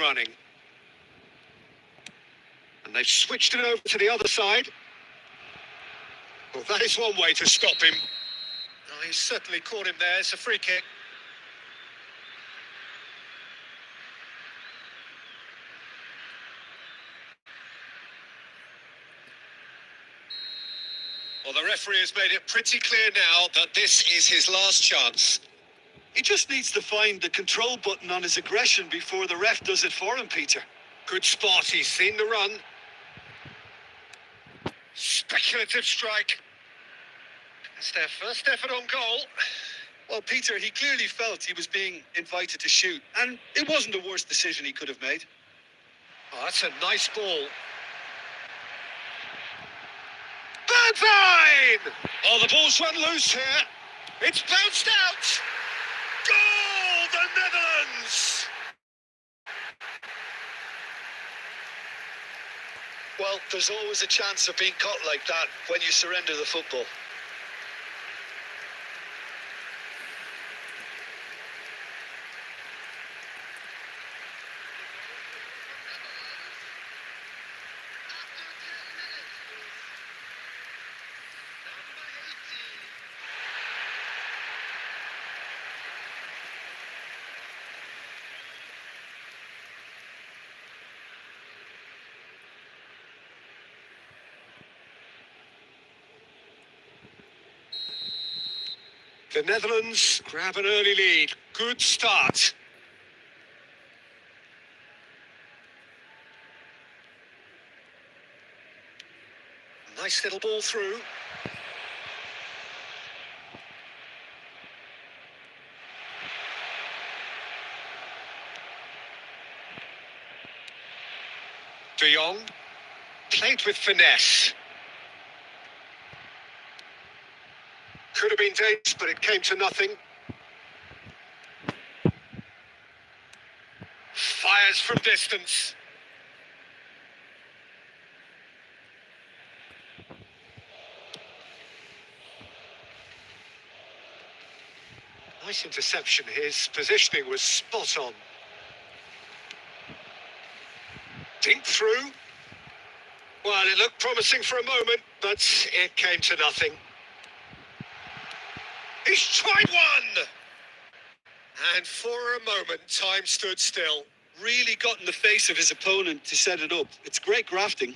running. And they've switched it over to the other side. Well, that is one way to stop him. Oh, he's certainly caught him there. It's a free kick. Well, the referee has made it pretty clear now that this is his last chance. He just needs to find the control button on his aggression before the ref does it for him, Peter. Good spot, he's seen the run. Speculative strike. That's their first effort on goal. Well, Peter, he clearly felt he was being invited to shoot, and it wasn't the worst decision he could have made. Oh, that's a nice ball. Bergwijn! Oh, the ball's run loose here. It's bounced out. Goal, the Netherlands! Well, there's always a chance of being caught like that when you surrender the football. The Netherlands grab an early lead. Good start. Nice little ball through. De Jong played with finesse. Could have been dangerous, but it came to nothing. Fires from distance. Nice interception. His positioning was spot on. Dink through. Well, it looked promising for a moment, but it came to nothing. He's tried one! And for a moment, time stood still. Really got in the face of his opponent to set it up. It's great grafting.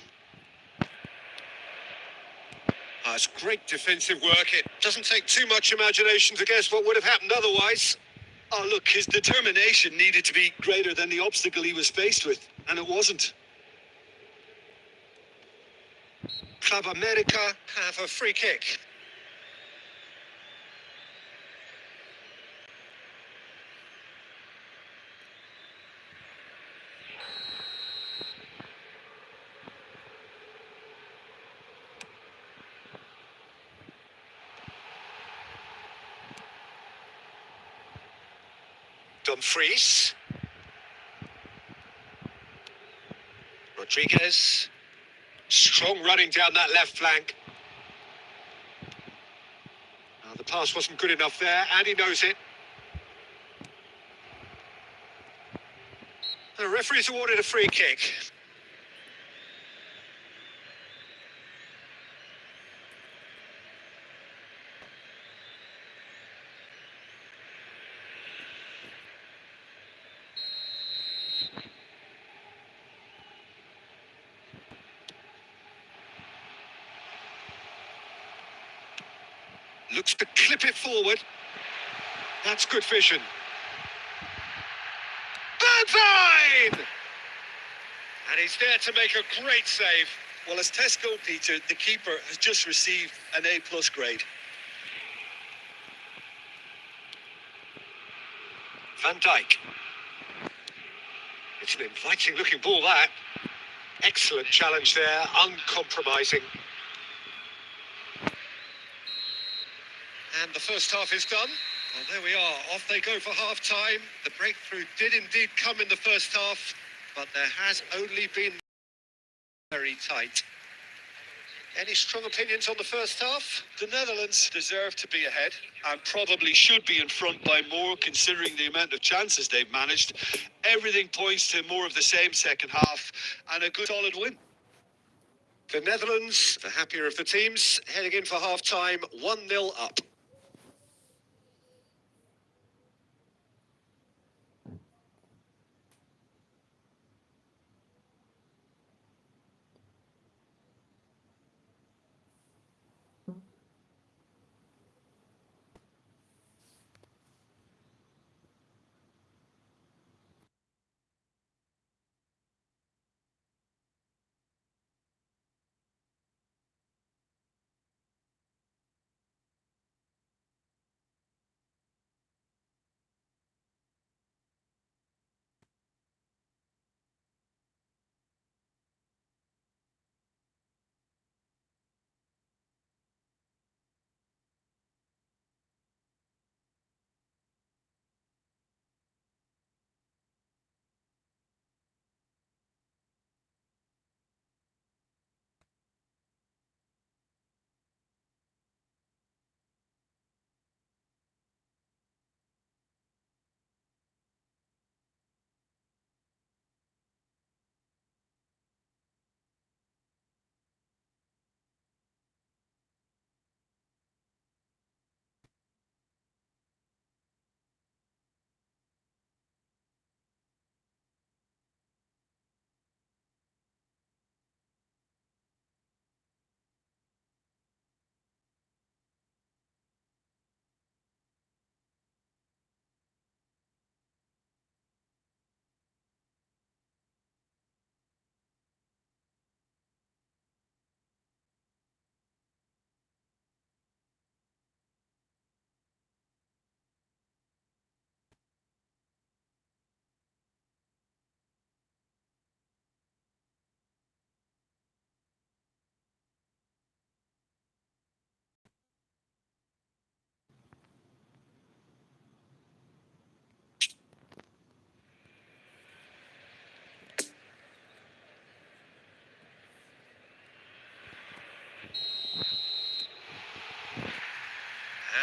It's great defensive work. It doesn't take too much imagination to guess what would have happened otherwise. Oh, look, his determination needed to be greater than the obstacle he was faced with, and it wasn't. Club America have a free kick. Dumfries. Rodriguez. Strong running down that left flank. The pass wasn't good enough there, and he knows it. The referee's awarded a free kick. Looks to clip it forward. That's good vision. Bergwijn! And he's there to make a great save. Well, as tests go, Peter, the keeper has just received an A+ grade. Van Dijk. It's an inviting looking ball, that. Excellent challenge there, uncompromising. And the first half is done. Well, there we are. Off they go for half-time. The breakthrough did indeed come in the first half, but there has only been very tight. Any strong opinions on the first half? The Netherlands deserve to be ahead and probably should be in front by more considering the amount of chances they've managed. Everything points to more of the same second half and a good solid win. The Netherlands, the happier of the teams, heading in for half-time, 1-0 up.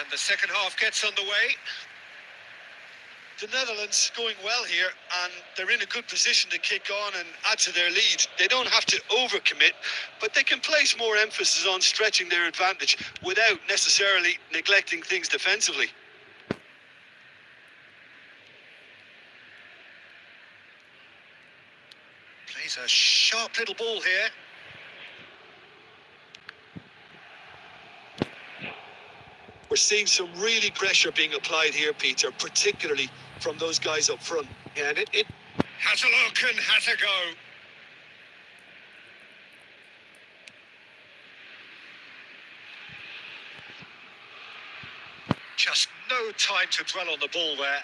And the second half gets underway. The Netherlands going well here and they're in a good position to kick on and add to their lead. They don't have to overcommit, but they can place more emphasis on stretching their advantage without necessarily neglecting things defensively. Plays a sharp little ball here. We're seeing some really pressure being applied here, Peter, particularly from those guys up front. Yeah, and it has a look and has a go. Just no time to dwell on the ball there.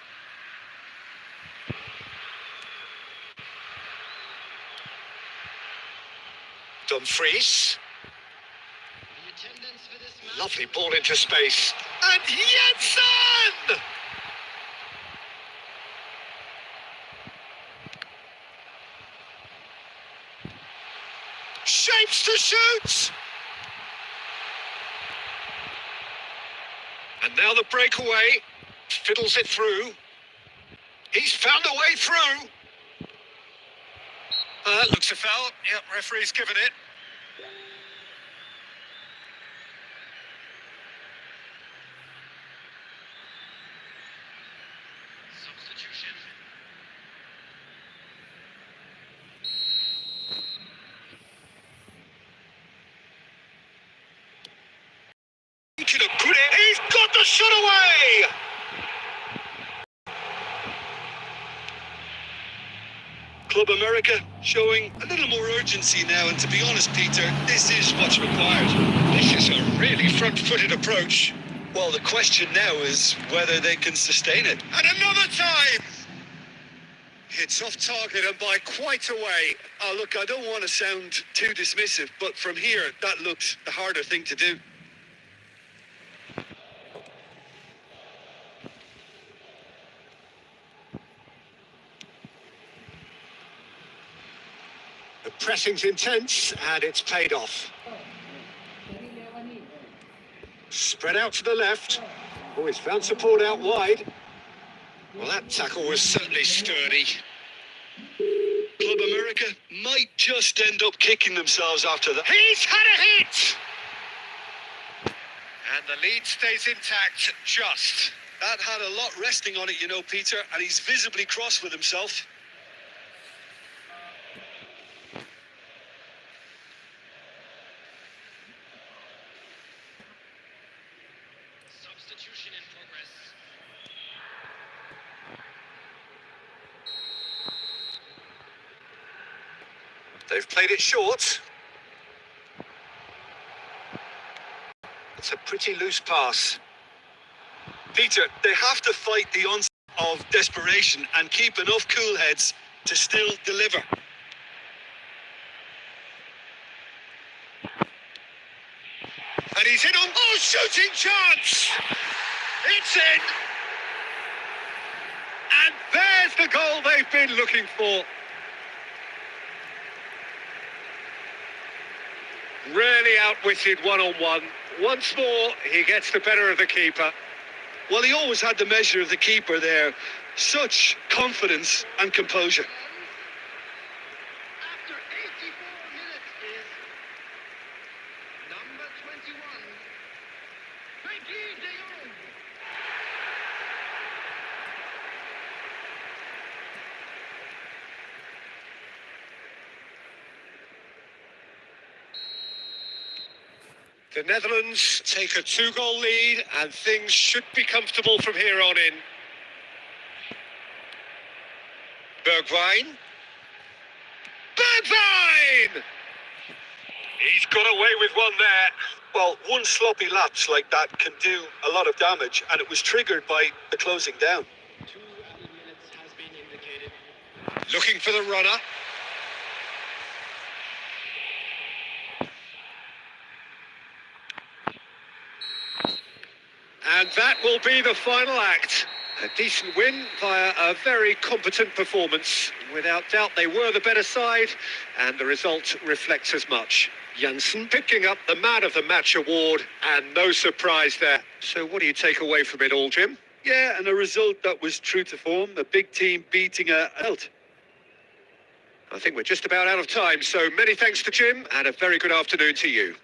Dumfries. Lovely ball into space. And Jensen! Shapes to shoot! And now the breakaway. Fiddles it through. He's found a way through. Looks a foul. Yep, referee's given it. Substitution. He's got the shot away! Club America showing a little more urgency now, and to be honest, Peter, this is what's required. This is a really front-footed approach. Well, the question now is whether they can sustain it. And another time! It's off target and by quite a way. Oh, look, I don't want to sound too dismissive, but from here, that looked the harder thing to do. The pressing's intense and it's paid off. Spread out to the left. Oh, he's found support out wide. Well, that tackle was certainly sturdy. Club America might just end up kicking themselves after that. He's had a hit! And the lead stays intact, just. That had a lot resting on it, you know, Peter, and he's visibly cross with himself. Substitution in progress. They've played it short. It's a pretty loose pass. Peter, they have to fight the onset of desperation and keep enough cool heads to still deliver. And he's in on... Oh, shooting chance! It's in! And there's the goal they've been looking for. Really outwitted one-on-one. Once more, he gets the better of the keeper. Well, he always had the measure of the keeper there. Such confidence and composure. After 84 minutes is number 21, Frankie de Jong. The Netherlands take a 2-goal lead and things should be comfortable from here on in. Bergwijn. Bergwijn! He's got away with one there. Well, one sloppy lapse like that can do a lot of damage, and it was triggered by the closing down. 2 minutes has been indicated. Looking for the runner. And that will be the final act. A decent win via a very competent performance. Without doubt, they were the better side, and the result reflects as much. Janssen picking up the Man of the Match award, and no surprise there. So what do you take away from it all, Jim? Yeah, and a result that was true to form. A big team beating a belt. I think we're just about out of time, so many thanks to Jim, and a very good afternoon to you.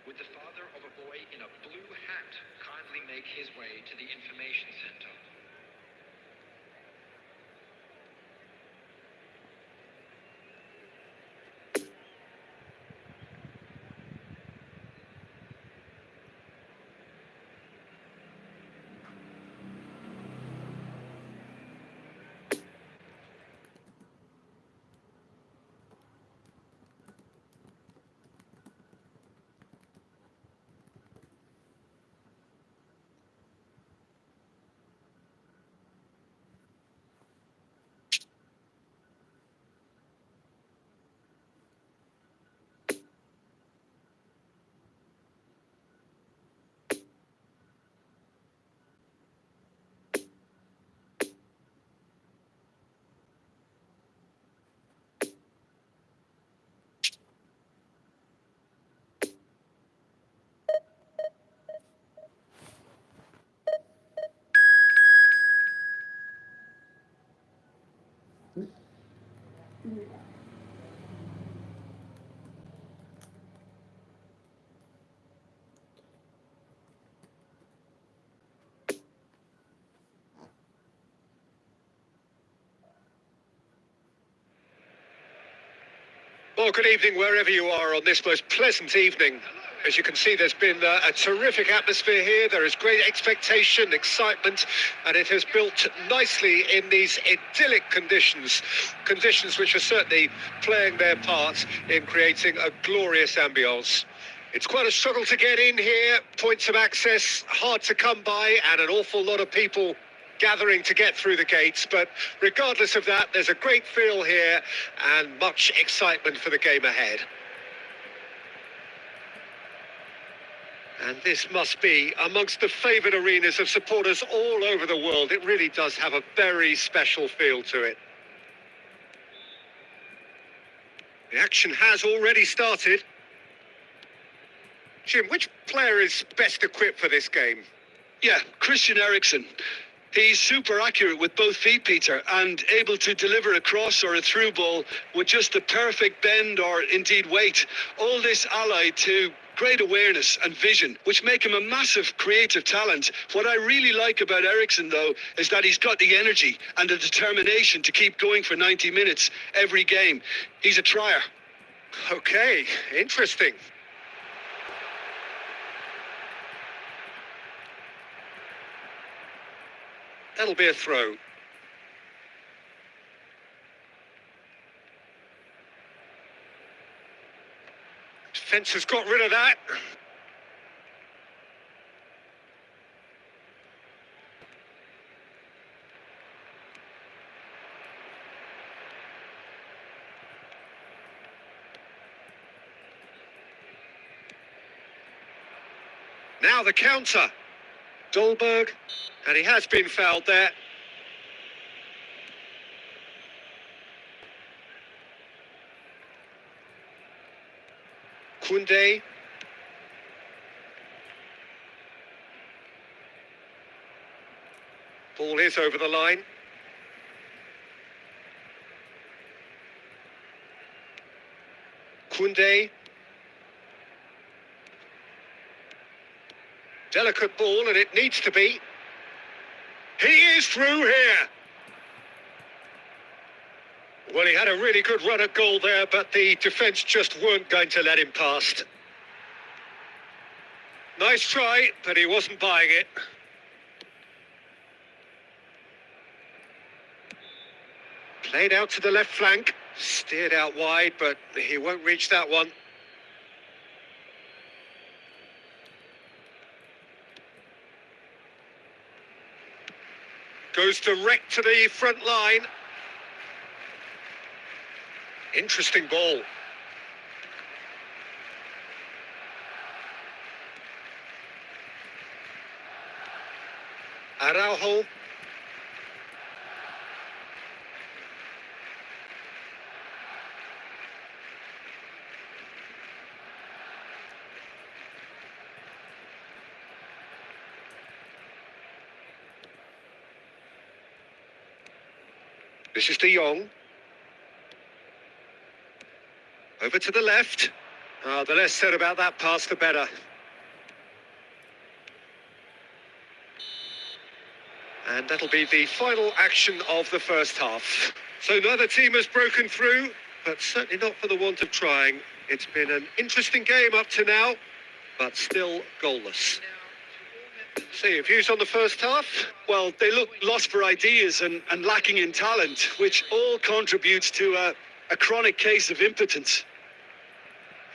Would the father of a boy in a blue hat kindly make his way to the information center? Well, good evening wherever you are on this most pleasant evening. As you can see, there's been a terrific atmosphere here. There is great expectation, excitement, and it has built nicely in these idyllic conditions. Conditions which are certainly playing their part in creating a glorious ambience. It's quite a struggle to get in here. Points of access hard to come by, and an awful lot of people gathering to get through the gates, but regardless of that, there's a great feel here and much excitement for the game ahead. And this must be amongst the favoured arenas of supporters all over the world. It really does have a very special feel to it. The action has already started. Jim, which player is best equipped for this game? Yeah, Christian Eriksen. He's super accurate with both feet, Peter, and able to deliver a cross or a through ball with just the perfect bend or indeed weight. All this allied to great awareness and vision, which make him a massive creative talent. What I really like about Eriksen, though, is that he's got the energy and the determination to keep going for 90 minutes every game. He's a trier. Okay, interesting. That'll be a throw. Defence has got rid of that. Now the counter. Dolberg, and he has been fouled there. Koundé. Ball is over the line. Koundé. Delicate ball, and it needs to be. He is through here. Well, he had a really good run at goal there, but the defence just weren't going to let him past. Nice try, but he wasn't buying it. Played out to the left flank, steered out wide, but he won't reach that one. Goes direct to the front line. Interesting ball. Araujo. This is De Jong. Over to the left. The less said about that pass, the better. And that'll be the final action of the first half. So neither team has broken through, but certainly not for the want of trying. It's been an interesting game up to now, but still goalless. See, your views on the first half? Well, they look lost for ideas and lacking in talent, which all contributes to a chronic case of impotence.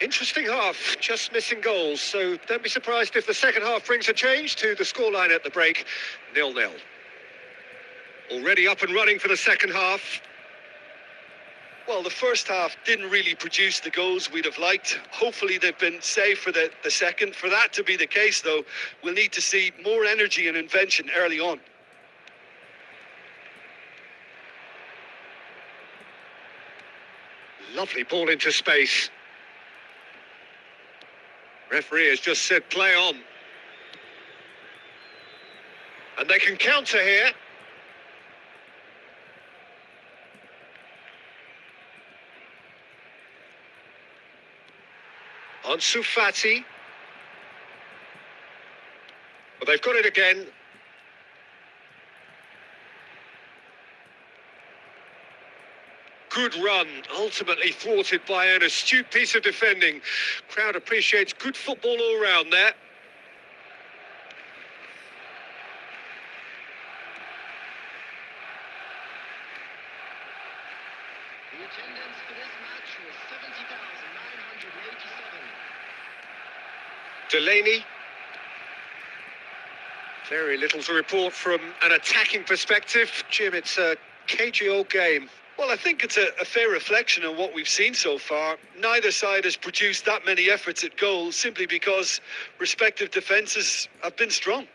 Interesting half, just missing goals, so don't be surprised if the second half brings a change to the scoreline at the break, 0-0. Already up and running for the second half. Well, the first half didn't really produce the goals we'd have liked. Hopefully they've been saved for the second. For that to be the case, though, we'll need to see more energy and invention early on. Lovely ball into space. Referee has just said play on. And they can counter here. Ansu Fati. Well, they've got it again. Good run, ultimately thwarted by an astute piece of defending. Crowd appreciates good football all round there. The attendance for this match was 70,987. Delaney. Very little to report from an attacking perspective. Jim, it's a cagey old game. Well, I think it's a fair reflection on what we've seen so far. Neither side has produced that many efforts at goal simply because respective defences have been strong.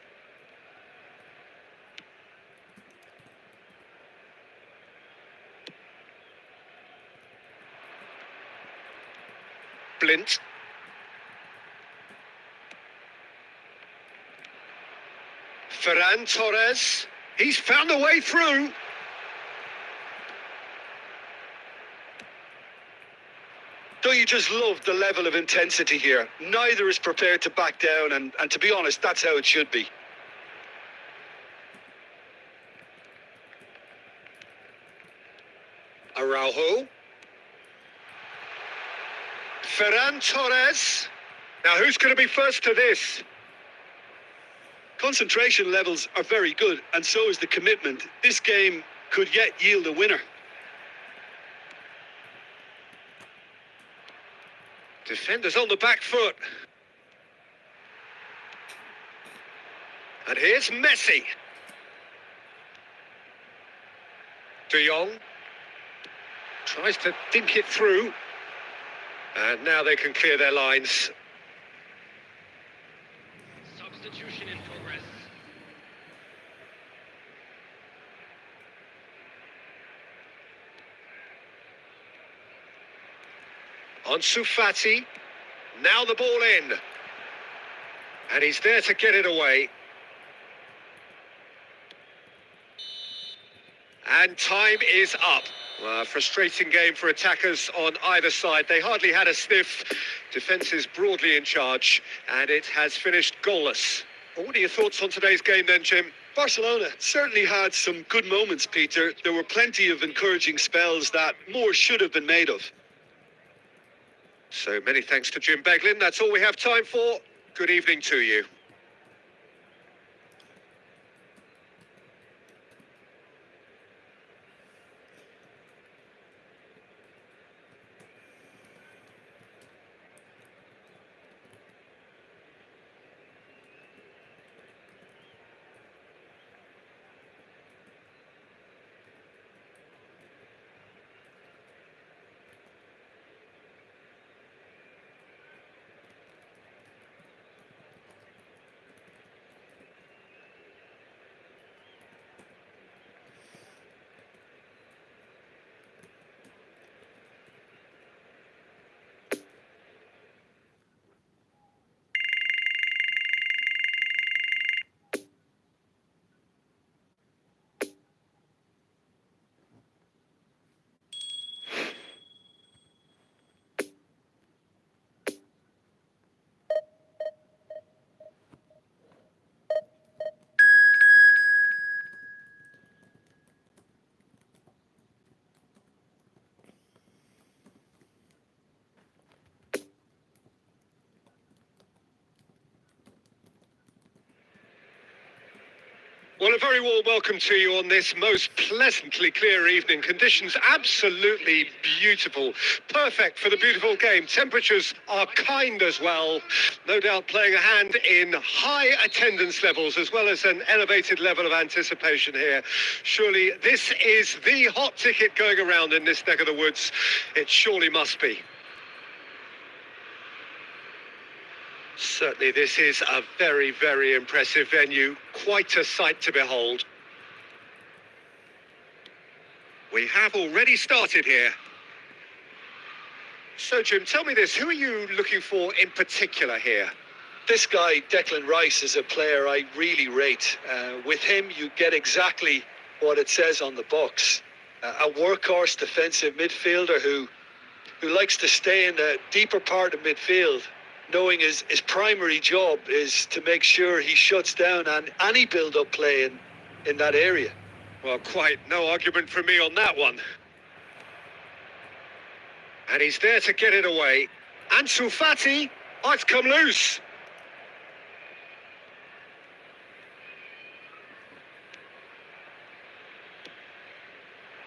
Blint. Ferran Torres. He's found a way through. Don't you just love the level of intensity here? Neither is prepared to back down, and to be honest, that's how it should be. Araujo. Ferran Torres. Now, who's going to be first to this? Concentration levels are very good, and so is the commitment. This game could yet yield a winner. Defenders on the back foot. And here's Messi. De Jong tries to dink it through. And now they can clear their lines. Substitution in progress. Ansu Fati. Now the ball in. And he's there to get it away. And time is up. Well, a frustrating game for attackers on either side. They hardly had a sniff. Defence is broadly in charge, and it has finished goalless. Well, what are your thoughts on today's game then, Jim? Barcelona certainly had some good moments, Peter. There were plenty of encouraging spells that more should have been made of. So many thanks to Jim Beglin. That's all we have time for. Good evening to you. Well, a very warm welcome to you on this most pleasantly clear evening. Conditions absolutely beautiful. Perfect for the beautiful game. Temperatures are kind as well. No doubt playing a hand in high attendance levels as well as an elevated level of anticipation here. Surely this is the hot ticket going around in this neck of the woods. It surely must be. Certainly this is a very, very impressive venue. Quite a sight to behold. We have already started here. So, Jim, tell me this. Who are you looking for in particular here? This guy, Declan Rice, is a player I really rate. With him, you get exactly what it says on the box. A workhorse defensive midfielder who likes to stay in the deeper part of midfield, knowing his primary job is to make sure he shuts down any build-up play in that area. Well, quite no argument from me on that one. And he's there to get it away. Ansu Fati, it's come loose.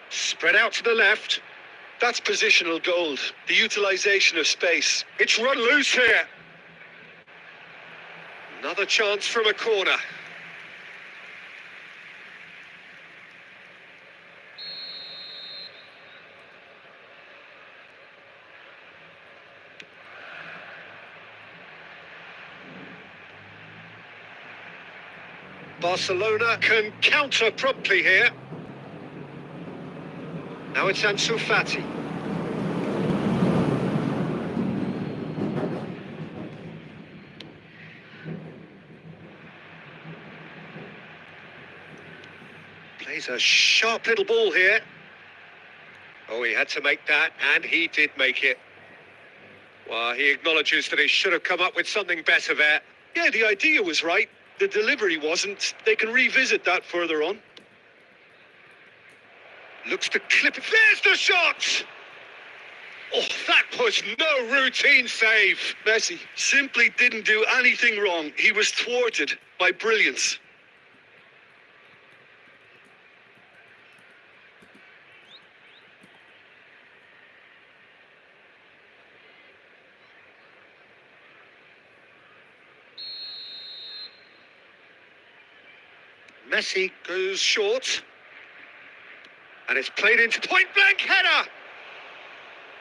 Spread out to the left. That's positional gold, the utilisation of space. It's run loose here. Another chance from a corner. Barcelona can counter promptly here. Now it's Ansu Fati. is a sharp little ball here. Oh, he had to make that, and he did make it. Well, he acknowledges that he should have come up with something better there. Yeah, the idea was right. The delivery wasn't. They can revisit that further on. Looks to clip it. There's the shot! Oh, that was no routine save. Messi simply didn't do anything wrong. He was thwarted by brilliance. Messi goes short. And it's played into point-blank header.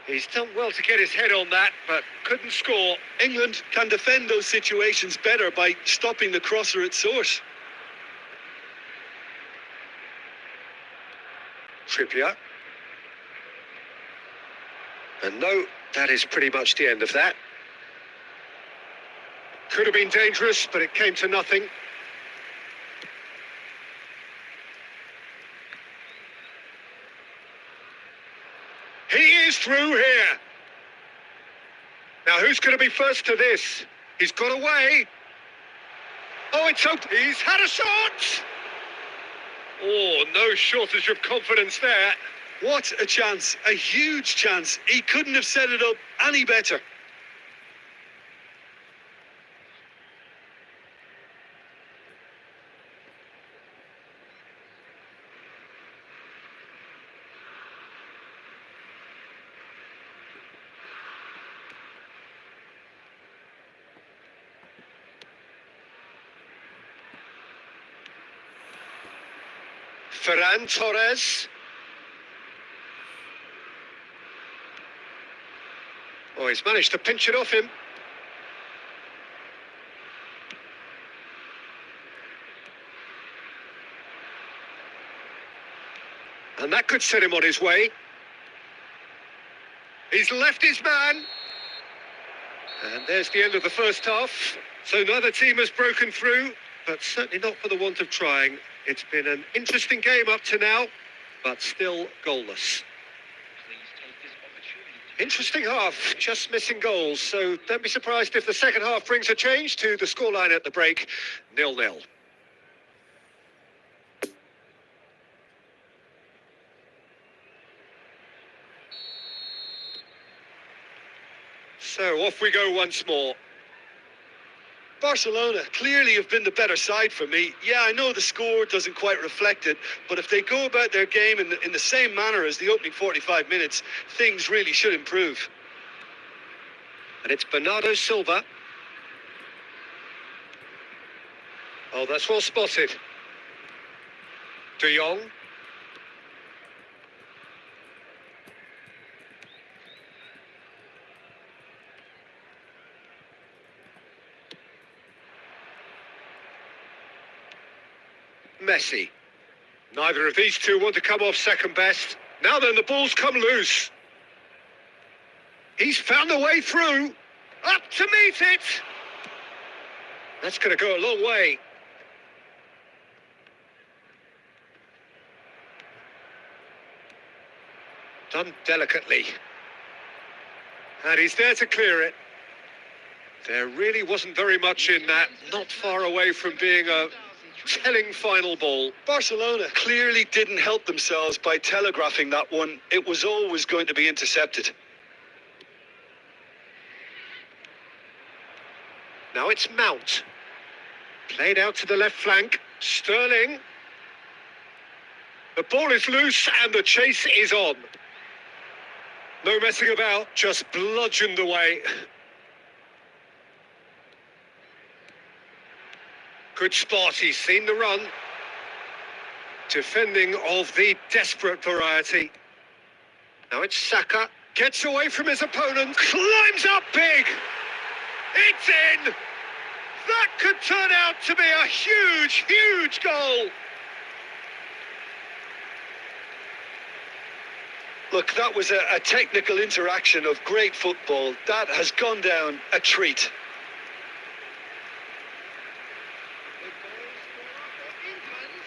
He's done well to get his head on that, but couldn't score. England can defend those situations better by stopping the crosser at source. Trippier. And no, that is pretty much the end of that. Could have been dangerous, but it came to nothing. He is through here. Now, who's going to be first to this? He's got away. Oh, it's open. He's had a shot. Oh, no shortage of confidence there. What a chance, a huge chance. He couldn't have set it up any better. Ferran Torres. Oh, he's managed to pinch it off him. And that could set him on his way. He's left his man. And there's the end of the first half. So neither team has broken through, but certainly not for the want of trying. It's been an interesting game up to now, but still goalless. Please take this opportunity to Interesting half, just missing goals. So don't be surprised if the second half brings a change to the scoreline at the break, 0-0. So off we go once more. Barcelona clearly have been the better side for me. Yeah, I know the score doesn't quite reflect it, but if they go about their game in the same manner as the opening 45 minutes, things really should improve. And it's Bernardo Silva. Oh, that's well spotted. De Jong. Messi. Neither of these two want to come off second best. Now then, the ball's come loose. He's found a way through. Up to meet it. That's going to go a long way. Done delicately. And he's there to clear it. There really wasn't very much in that. Not far away from being a telling final ball. Barcelona clearly didn't help themselves by telegraphing that one. It was always going to be intercepted. Now it's Mount. Played out to the left flank. Sterling. The ball is loose and the chase is on. No messing about, just bludgeoned away. Good spot, he's seen the run. Defending of the desperate variety. Now it's Saka. Gets away from his opponent. Climbs up big. It's in. That could turn out to be a huge, huge goal. Look, that was a technical interaction of great football. That has gone down a treat. The goal scorer for England.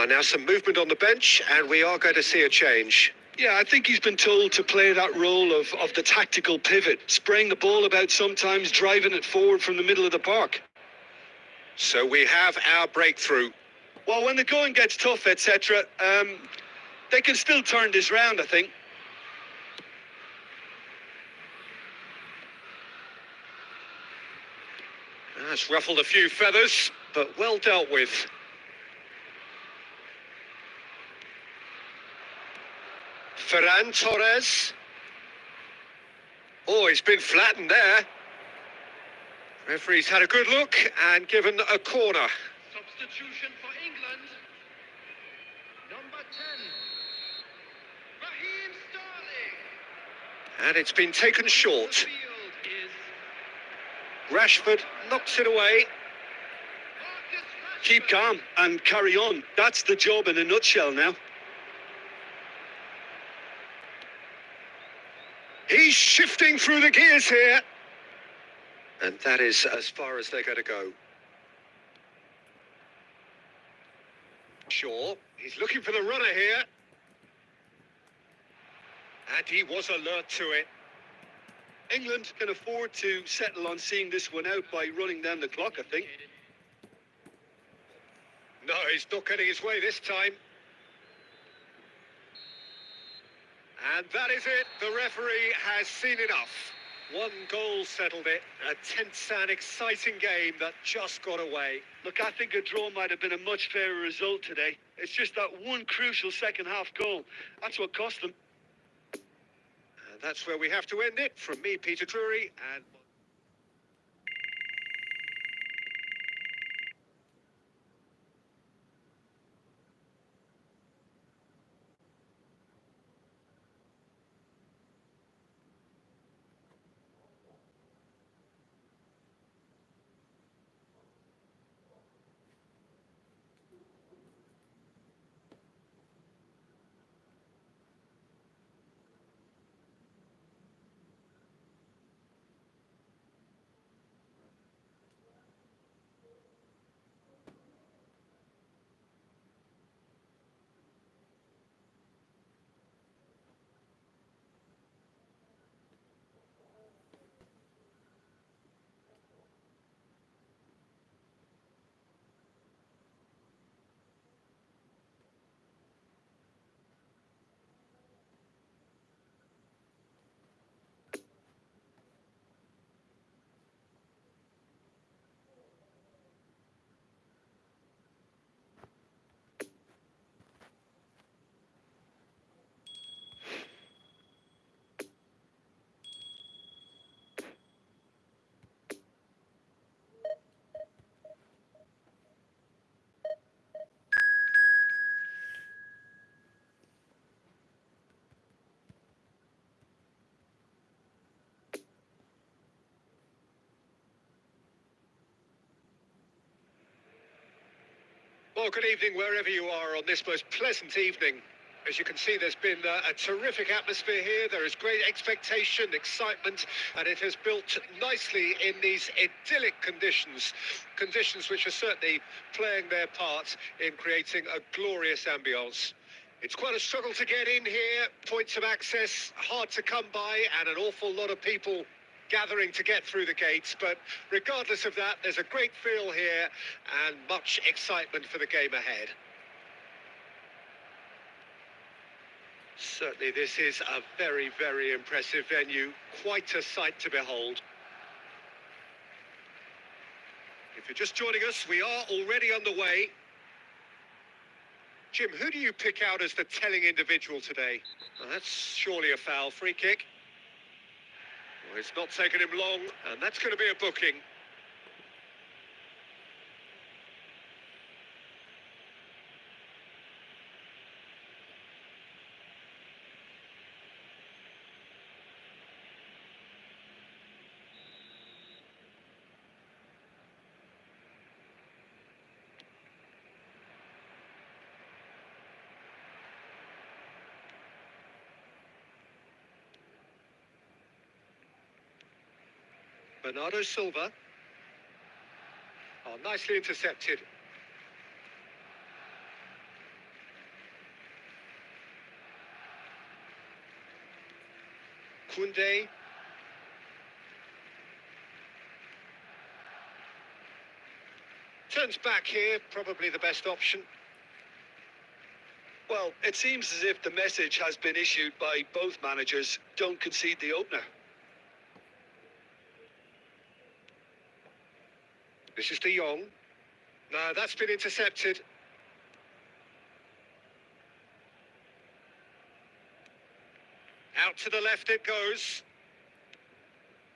Now some movement on the bench, and we are going to see a change. Yeah, I think he's been told to play that role of the tactical pivot, spraying the ball about sometimes, driving it forward from the middle of the park. So we have our breakthrough. Well, when the going gets tough, etc., they can still turn this round, I think. That's ruffled a few feathers, but well dealt with. Ferran Torres. Oh, he's been flattened there. Referee's had a good look and given a corner. Substitution for England. Number 10. Raheem Sterling. And it's been taken The short. field is Rashford knocks it away. Marcus Rashford. Keep calm and carry on. That's the job in a nutshell now. He's shifting through the gears here. And that is as far as they're going to go. Shaw, he's looking for the runner here. And he was alert to it. England can afford to settle on seeing this one out by running down the clock, I think. No, he's not getting his way this time. And that is it. The referee has seen enough. One goal settled it. A tense and exciting game that just got away. Look, I think a draw might have been a much fairer result today. It's just that one crucial second half goal. That's what cost them. And that's where we have to end it. From me, Peter Drury, and... Well, good evening wherever you are on this most pleasant evening. As you can see, there's been a terrific atmosphere here. There is great expectation, excitement, and it has built nicely in these idyllic conditions. Conditions which are certainly playing their part in creating a glorious ambience. It's quite a struggle to get in here. Points of access hard to come by, and an awful lot of people gathering to get through the gates, but regardless of that, there's a great feel here and much excitement for the game ahead. Certainly this is a very, very impressive venue, quite a sight to behold. If you're just joining us, we are already underway. Jim, who do you pick out as the telling individual today? Well, that's surely a foul. Free kick. Well, it's not taken him long, and that's going to be a booking. Bernardo Silva. Oh, nicely intercepted. Koundé. Turns back here, probably the best option. Well, it seems as if the message has been issued by both managers. Don't concede the opener. This is De Jong. No, that's been intercepted. Out to the left it goes.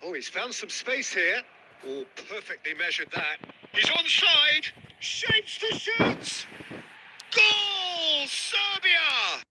Oh, he's found some space here. Oh, perfectly measured that. He's onside. Shapes to shoot. Goal! Serbia!